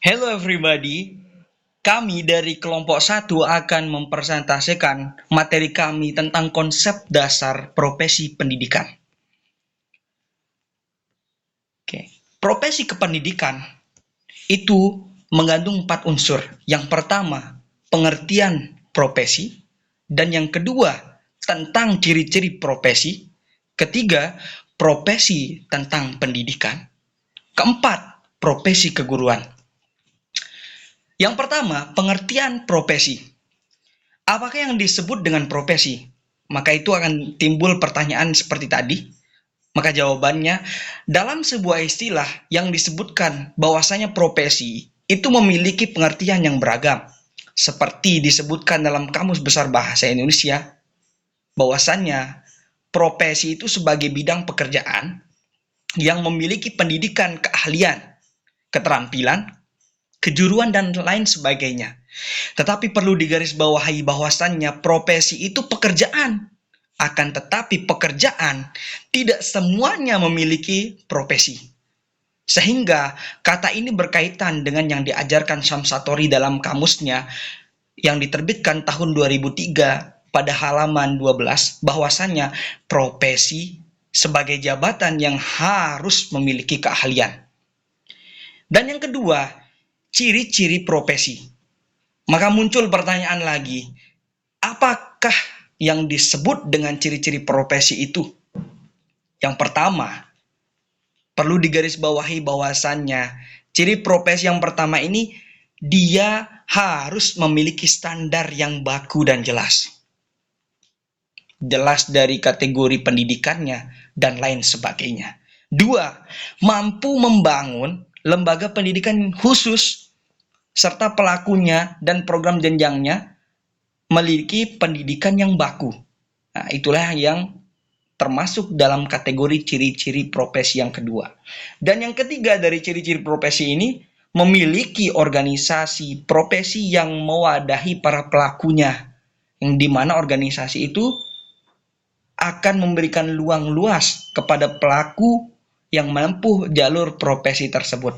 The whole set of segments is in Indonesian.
Hello everybody, kami dari kelompok satu akan mempresentasikan materi kami tentang konsep dasar profesi pendidikan. Oke. Profesi kependidikan itu mengandung 4 unsur. Yang pertama, pengertian profesi, dan yang kedua, tentang ciri-ciri profesi, ketiga, profesi tentang pendidikan, keempat, profesi keguruan. Yang pertama, pengertian profesi. Apakah yang disebut dengan profesi? Maka itu akan timbul pertanyaan seperti tadi. Maka jawabannya, dalam sebuah istilah yang disebutkan bahwasanya profesi itu memiliki pengertian yang beragam. Seperti disebutkan dalam Kamus Besar Bahasa Indonesia, bahwasannya profesi itu sebagai bidang pekerjaan yang memiliki pendidikan keahlian, keterampilan, kejuruan, dan lain sebagainya. Tetapi perlu digarisbawahi bahwasannya profesi itu pekerjaan. Akan tetapi pekerjaan tidak semuanya memiliki profesi. Sehingga kata ini berkaitan dengan yang diajarkan Syamsatori dalam kamusnya yang diterbitkan tahun 2003 pada halaman 12, bahwasannya profesi sebagai jabatan yang harus memiliki keahlian. Dan yang kedua, ciri-ciri profesi. Maka muncul pertanyaan lagi, apakah yang disebut dengan ciri-ciri profesi itu? Yang pertama, perlu digarisbawahi bahwasannya ciri profesi yang pertama ini dia harus memiliki standar yang baku dan jelas. Jelas dari kategori pendidikannya dan lain sebagainya. Dua, mampu membangun lembaga pendidikan khusus serta pelakunya dan program jenjangnya memiliki pendidikan yang baku. Nah, itulah yang termasuk dalam kategori ciri-ciri profesi yang kedua. Dan yang ketiga dari ciri-ciri profesi ini, memiliki organisasi profesi yang mewadahi para pelakunya, yang dimana organisasi itu akan memberikan luang luas kepada pelaku yang menempuh jalur profesi tersebut.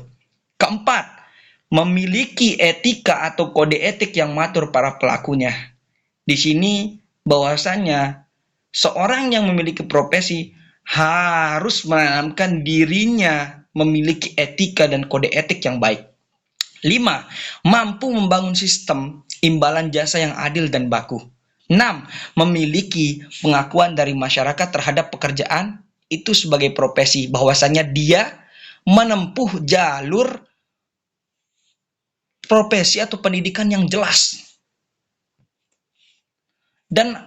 Keempat, memiliki etika atau kode etik yang matur para pelakunya. Di sini bahwasannya seorang yang memiliki profesi harus menanamkan dirinya memiliki etika dan kode etik yang baik. 5. Mampu membangun sistem imbalan jasa yang adil dan baku. 6. Memiliki pengakuan dari masyarakat terhadap pekerjaan itu sebagai profesi, bahwasannya dia menempuh jalur profesi atau pendidikan yang jelas. Dan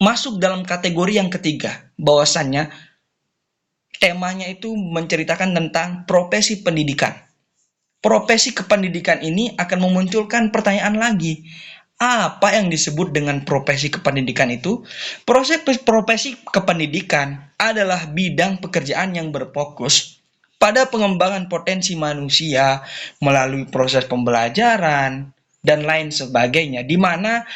masuk dalam kategori yang ketiga, bahwasannya temanya itu menceritakan tentang profesi pendidikan. Profesi kependidikan ini akan memunculkan pertanyaan lagi. Apa yang disebut dengan profesi kependidikan itu? Profesi kependidikan adalah bidang pekerjaan yang berfokus pada pengembangan potensi manusia melalui proses pembelajaran dan lain sebagainya, di mana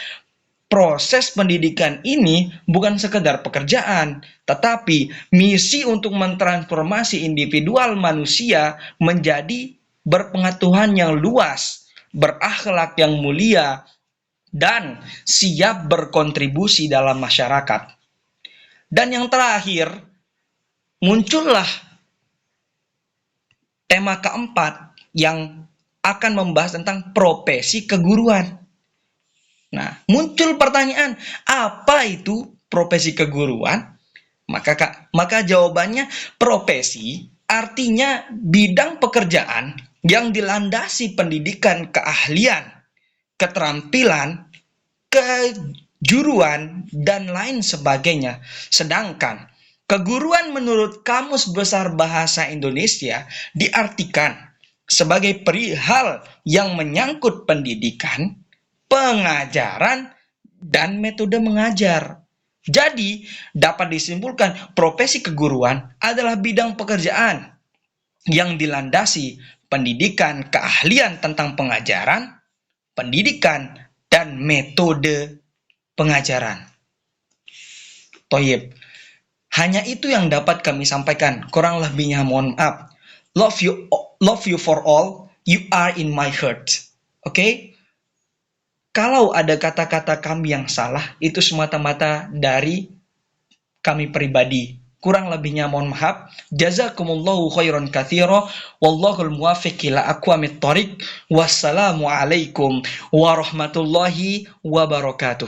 proses pendidikan ini bukan sekedar pekerjaan, tetapi misi untuk mentransformasi individual manusia menjadi berpengetahuan yang luas, berakhlak yang mulia, dan siap berkontribusi dalam masyarakat. Dan yang terakhir, muncullah tema keempat yang akan membahas tentang profesi keguruan. Nah, muncul pertanyaan, apa itu profesi keguruan? Maka jawabannya, profesi artinya bidang pekerjaan yang dilandasi pendidikan keahlian, keterampilan, kejuruan, dan lain sebagainya. Sedangkan keguruan menurut Kamus Besar Bahasa Indonesia diartikan sebagai perihal yang menyangkut pendidikan, pengajaran, dan metode mengajar. Jadi, dapat disimpulkan profesi keguruan adalah bidang pekerjaan yang dilandasi pendidikan keahlian tentang pengajaran, pendidikan, dan metode pengajaran. Toyib, hanya itu yang dapat kami sampaikan. Kurang lebihnya mohon maaf. Love you for all. You are in my heart. Oke? Kalau ada kata-kata kami yang salah, itu semata-mata dari kami pribadi. Kurang lebihnya mohon maaf. Jazakumullahu khairan katsira. Wallahul muwaffiq ila aqwamit thoriq. Wassalamu alaikum warahmatullahi wabarakatuh.